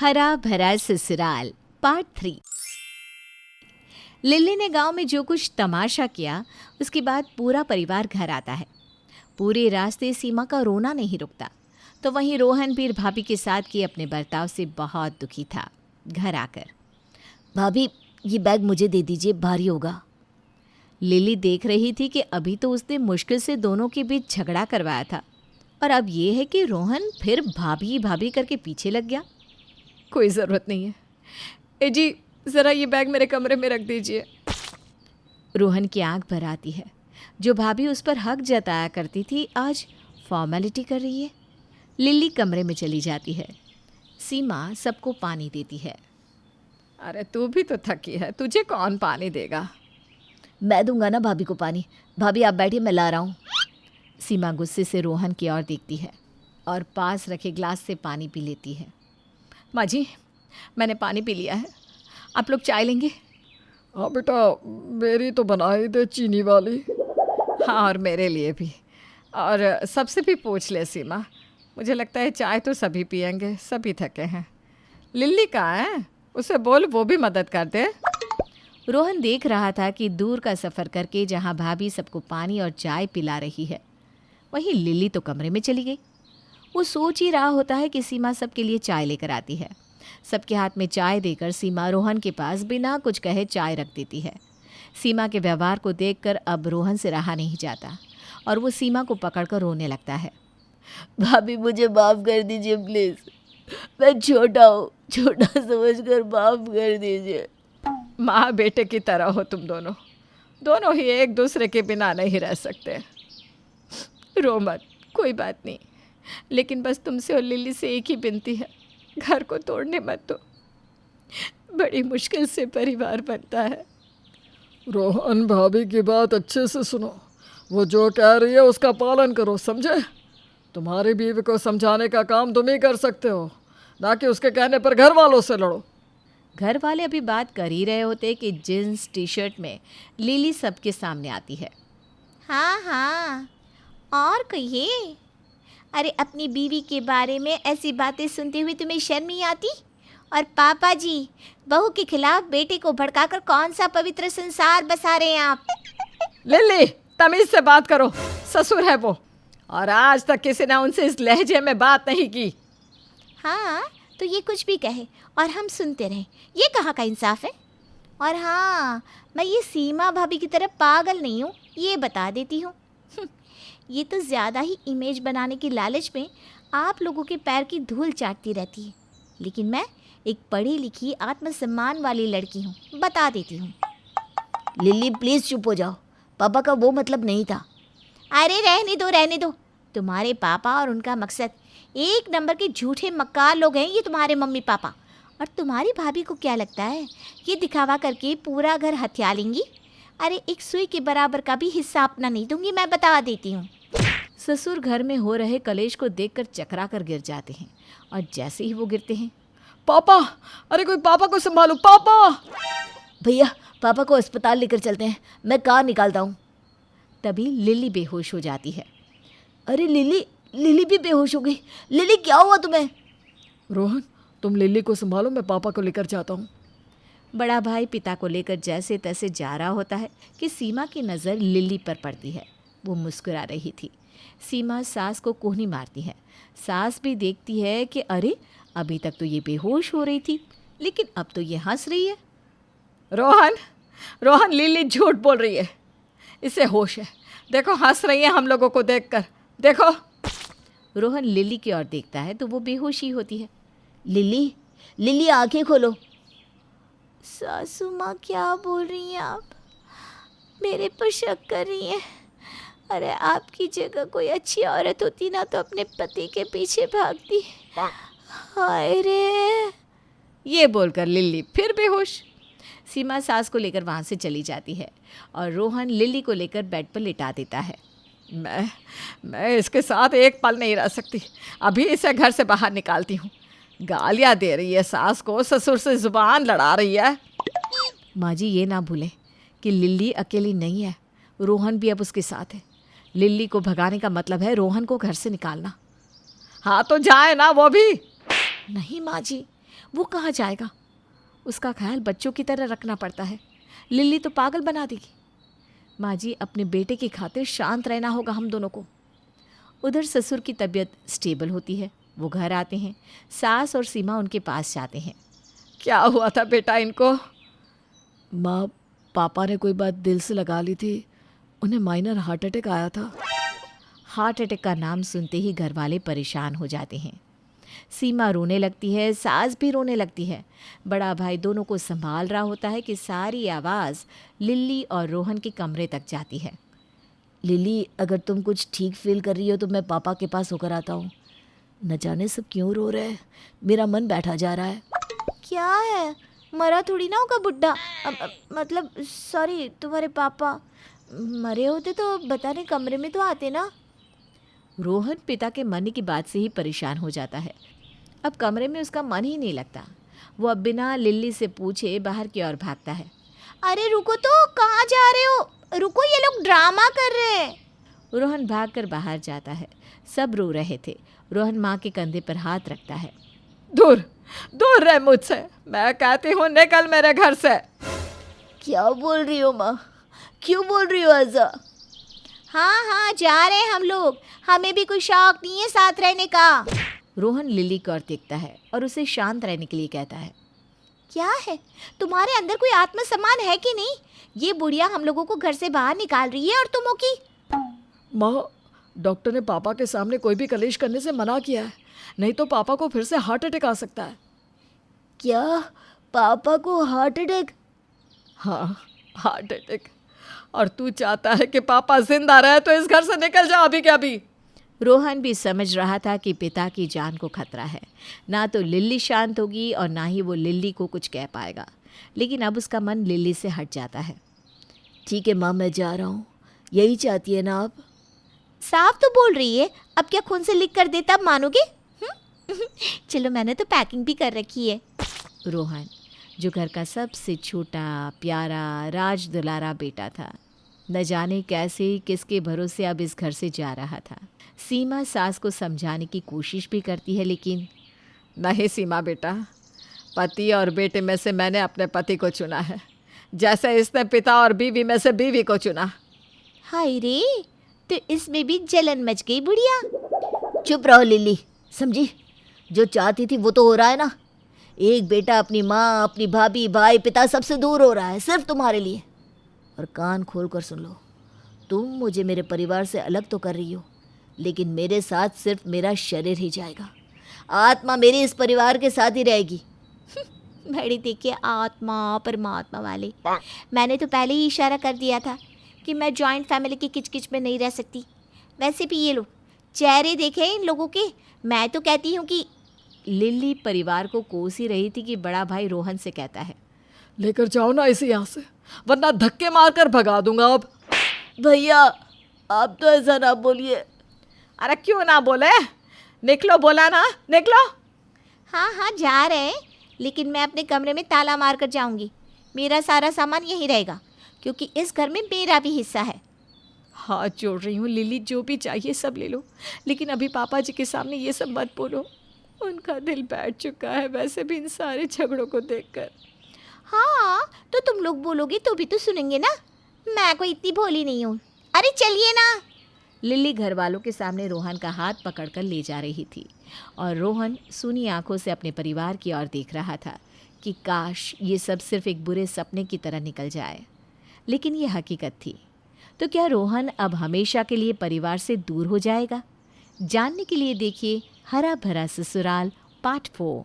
हरा भरा ससुराल पार्ट 3। लिली ने गांव में जो कुछ तमाशा किया उसके बाद पूरा परिवार घर आता है। पूरे रास्ते सीमा का रोना नहीं रुकता। तो वहीं रोहन भी भाभी के साथ किए अपने बर्ताव से बहुत दुखी था। घर आकर, भाभी ये बैग मुझे दे दीजिए, भारी होगा। लिली देख रही थी कि अभी तो उसने मुश्किल से दोनों के बीच झगड़ा करवाया था और अब ये है कि रोहन फिर भाभी भाभी करके पीछे लग गया। कोई ज़रूरत नहीं है। ए जी, ज़रा ये बैग मेरे कमरे में रख दीजिए। रोहन की आंख भर आती है। जो भाभी उस पर हक जताया करती थी आज फॉर्मेलिटी कर रही है। लिली कमरे में चली जाती है। सीमा सबको पानी देती है। अरे तू भी तो थकी है, तुझे कौन पानी देगा? मैं दूंगा ना भाभी को पानी। भाभी आप बैठिए, मैं ला रहा हूँ। सीमा गुस्से से रोहन की ओर देखती है और पास रखे ग्लास से पानी पी लेती है। माँ जी, मैंने पानी पी लिया है, आप लोग चाय लेंगे? हाँ बेटा, मेरी तो बना ही दे चीनी वाली। हाँ, और मेरे लिए भी। और सबसे भी पूछ ले सीमा, मुझे लगता है चाय तो सभी पियेंगे, सभी थके हैं। लिल्ली कहाँ है? उसे बोल वो भी मदद कर दे। रोहन देख रहा था कि दूर का सफ़र करके जहाँ भाभी सबको पानी और चाय पिला रही है वहीं लिली तो कमरे में चली गई। वो सोच ही रहा होता है कि सीमा सबके लिए चाय लेकर आती है। सबके हाथ में चाय देकर सीमा रोहन के पास बिना कुछ कहे चाय रख देती है। सीमा के व्यवहार को देखकर अब रोहन से रहा नहीं जाता और वो सीमा को पकड़कर रोने लगता है। भाभी मुझे माफ़ कर दीजिए प्लीज़, मैं छोटा हूँ, छोटा समझकर माफ़ कर दीजिए। माँ बेटे की तरह हो तुम दोनों ही एक दूसरे के बिना नहीं रह सकते। रो मत, कोई बात नहीं, लेकिन बस तुमसे और लिली से एक ही विनती है, घर को तोड़ने मत दो। बड़ी मुश्किल से परिवार बनता है। रोहन, भाभी की बात अच्छे से सुनो। वो जो कह रही है उसका पालन करो, समझे? तुम्हारी बीवी को समझाने का काम तुम ही कर सकते हो, ना कि उसके कहने पर घर वालों से लड़ो। घर वाले अभी बात कर ही रहे होते कि जींस टी शर्ट में लिली सबके सामने आती है। हाँ हाँ, और कहिए। अरे अपनी बीवी के बारे में ऐसी बातें सुनते हुए तुम्हें शर्म नहीं आती? और पापा जी, बहू के खिलाफ बेटे को भड़काकर कौन सा पवित्र संसार बसा रहे हैं आप? लिली, तमीज से बात करो, ससुर है वो, और आज तक किसी ने उनसे इस लहजे में बात नहीं की। हाँ, तो ये कुछ भी कहे और हम सुनते रहें, ये कहाँ का इंसाफ है? और हाँ, मैं ये सीमा भाभी की तरह पागल नहीं हूँ, ये बता देती हूँ। ये तो ज़्यादा ही इमेज बनाने की लालच में आप लोगों के पैर की धूल चाटती रहती है, लेकिन मैं एक पढ़ी लिखी आत्मसम्मान वाली लड़की हूँ, बता देती हूँ। लिली प्लीज़ चुप हो जाओ, पापा का वो मतलब नहीं था। अरे रहने दो। तुम्हारे पापा और उनका मकसद एक नंबर के झूठे मक्कार लोग हैं ये तुम्हारे मम्मी पापा। और तुम्हारी भाभी को क्या लगता है ये दिखावा करके पूरा घर हथिया लेंगी? अरे एक सुई के बराबर का भी हिस्सा अपना नहीं दूंगी, मैं बता देती हूँ। ससुर घर में हो रहे कलेश को देखकर चकरा कर गिर जाते हैं और जैसे ही वो गिरते हैं, पापा, अरे कोई पापा को संभालो, पापा। भैया पापा को अस्पताल लेकर चलते हैं, मैं कार निकालता हूँ। तभी लिली बेहोश हो जाती है। अरे लिली भी बेहोश हो गई। लिली क्या हुआ तुम्हें? रोहन, तुम लिली को संभालो, मैं पापा को लेकर जाता हूँ। बड़ा भाई पिता को लेकर जैसे तैसे जा रहा होता है कि सीमा की नज़र लिली पर पड़ती है। वो मुस्कुरा रही थी। सीमा सास को कोहनी मारती है। सास भी देखती है कि अरे अभी तक तो ये बेहोश हो रही थी, लेकिन अब तो ये हंस रही है। रोहन, लिली झूठ बोल रही है, इसे होश है। देखो हंस रही है हम लोगों को देखकर, देखो। रोहन लिली की ओर देखता है तो वो बेहोशी होती है। लिली आंखें खोलो। सासू माँ क्या बोल रही हैं आप? मेरे पर शक कर रही हैं? अरे आपकी जगह कोई अच्छी औरत होती ना तो अपने पति के पीछे भागती। हाय रे। ये बोलकर लिली फिर बेहोश। सीमा सास को लेकर वहाँ से चली जाती है और रोहन लिली को लेकर बेड पर लिटा देता है। मैं इसके साथ एक पल नहीं रह सकती, अभी इसे घर से बाहर निकालती हूँ। गालियाँ दे रही है सास को, ससुर से जुबान लड़ा रही है। माँ जी ये ना भूलें कि लिली अकेली नहीं है, रोहन भी अब उसके साथ है। लिली को भगाने का मतलब है रोहन को घर से निकालना। हाँ तो जाए ना वो भी। नहीं माँ जी, वो कहाँ जाएगा? उसका ख्याल बच्चों की तरह रखना पड़ता है। लिल्ली तो पागल बना देगी। माँ जी, अपने बेटे की खातिर शांत रहना होगा हम दोनों को। उधर ससुर की तबीयत स्टेबल होती है। वो घर आते हैं। सास और सीमा उनके पास जाते हैं। क्या हुआ था बेटा इनको? माँ, पापा ने कोई बात दिल से लगा ली थी, उन्हें माइनर हार्ट अटैक आया था। हार्ट अटैक का नाम सुनते ही घर वाले परेशान हो जाते हैं। सीमा रोने लगती है, सास भी रोने लगती है। बड़ा भाई दोनों को संभाल रहा होता है कि सारी आवाज़ लिल्ली और रोहन के कमरे तक जाती है। लिली, अगर तुम कुछ ठीक फील कर रही हो तो मैं पापा के पास होकर आता हूँ। न जाने सब क्यों रो रहे हैं, मेरा मन बैठा जा रहा है। क्या है? मरा थोड़ी ना होगा बुड्ढा। मतलब सॉरी, तुम्हारे पापा मरे होते तो बताने कमरे में तो आते ना। रोहन पिता के मरने की बात से ही परेशान हो जाता है। अब कमरे में उसका मन ही नहीं लगता। वो अब बिना लिल्ली से पूछे बाहर की ओर भागता है। अरे रुको तो, कहाँ जा रहे हो? रुको, ये लोग ड्रामा कर रहे हैं। रोहन भागकर बाहर जाता है। सब रो रहे थे। रोहन माँ के कंधे पर हाथ रखता है। दूर दूर रह मुझसे, मैं कहती हूँ निकल मेरे घर से। क्या बोल रही हो माँ? क्यों बोल रही हो ऐसा? हाँ हाँ, जा रहे हैं हम लोग। हमें भी कोई शौक नहीं है साथ रहने का। रोहन लिल्ली की ओर देखता है और उसे शांत रहने के लिए कहता है। क्या है, तुम्हारे अंदर कोई आत्मसम्मान है कि नहीं? ये बुढ़िया हम लोगों को घर से बाहर निकाल रही है और तुम हो की। माँ, डॉक्टर ने पापा के सामने कोई भी कलेश करने से मना किया है, नहीं तो पापा को फिर से हार्ट अटैक आ सकता है। क्या? पापा को हार्ट अटैक? हाँ, हार्ट अटैक। और तू चाहता है कि पापा जिंदा रहे तो इस घर से निकल जा अभी के अभी। रोहन भी समझ रहा था कि पिता की जान को खतरा है। ना तो लिल्ली शांत होगी और ना ही वो लिल्ली को कुछ कह पाएगा। लेकिन अब उसका मन लिल्ली से हट जाता है। ठीक है माँ, मैं जा रहा हूँ। यही चाहती है ना आप? साफ तो बोल रही है, अब क्या खून से लिख कर देता अब मानोगे? चलो, मैंने तो पैकिंग भी कर रखी है। रोहन, जो घर का सबसे छोटा प्यारा राज दुलारा बेटा था, न जाने कैसे किसके भरोसे अब इस घर से जा रहा था। सीमा सास को समझाने की कोशिश भी करती है, लेकिन नहीं सीमा बेटा, पति और बेटे में से मैंने अपने पति को चुना है, जैसे इसने पिता और बीवी में से बीवी को चुना। हाय रे, तो इसमें भी जलन मच गई बुढ़िया। चुप रहो लिली, समझी? जो चाहती थी वो तो हो रहा है ना। एक बेटा अपनी माँ, अपनी भाभी, भाई, पिता सबसे दूर हो रहा है सिर्फ तुम्हारे लिए। और कान खोल कर सुन लो, तुम मुझे मेरे परिवार से अलग तो कर रही हो, लेकिन मेरे साथ सिर्फ मेरा शरीर ही जाएगा। आत्मा मेरी इस परिवार के साथ ही रहेगी। बड़े देखिए आत्मा परमात्मा वाले। मैंने तो पहले ही इशारा कर दिया था कि मैं जॉइंट फैमिली की किचकिच में नहीं रह सकती। वैसे भी ये लोग चेहरे देखे इन लोगों के। मैं तो कहती हूँ कि लिल्ली परिवार को कोस ही रही थी कि बड़ा भाई रोहन से कहता है, लेकर जाओ ना इसे यहाँ से, वरना धक्के मारकर भगा दूंगा। अब भैया, आप तो ऐसा ना बोलिए। अरे क्यों ना बोले, निकलो, बोला ना निकलो। हाँ हाँ जा रहे हैं, लेकिन मैं अपने कमरे में ताला मार कर जाऊँगी। मेरा सारा सामान यहीं रहेगा, क्योंकि इस घर में मेरा भी हिस्सा है। हाथ जोड़ रही हूँ लिल्ली, जो भी चाहिए सब ले लो, लेकिन अभी पापा जी के सामने ये सब मत बोलो। उनका दिल बैठ चुका है वैसे भी इन सारे झगड़ों को देखकर। हाँ, तो तुम लोग बोलोगे तो भी तो सुनेंगे ना। मैं कोई इतनी भोली नहीं हूँ। अरे चलिए ना। लिल्ली घर वालों के सामने रोहन का हाथ पकड़कर ले जा रही थी और रोहन सूनी आंखों से अपने परिवार की ओर देख रहा था कि काश ये सब सिर्फ एक बुरे सपने की तरह निकल जाए, लेकिन ये हकीकत थी। तो क्या रोहन अब हमेशा के लिए परिवार से दूर हो जाएगा? जानने के लिए देखिए हरा भरा ससुराल पार्ट 4।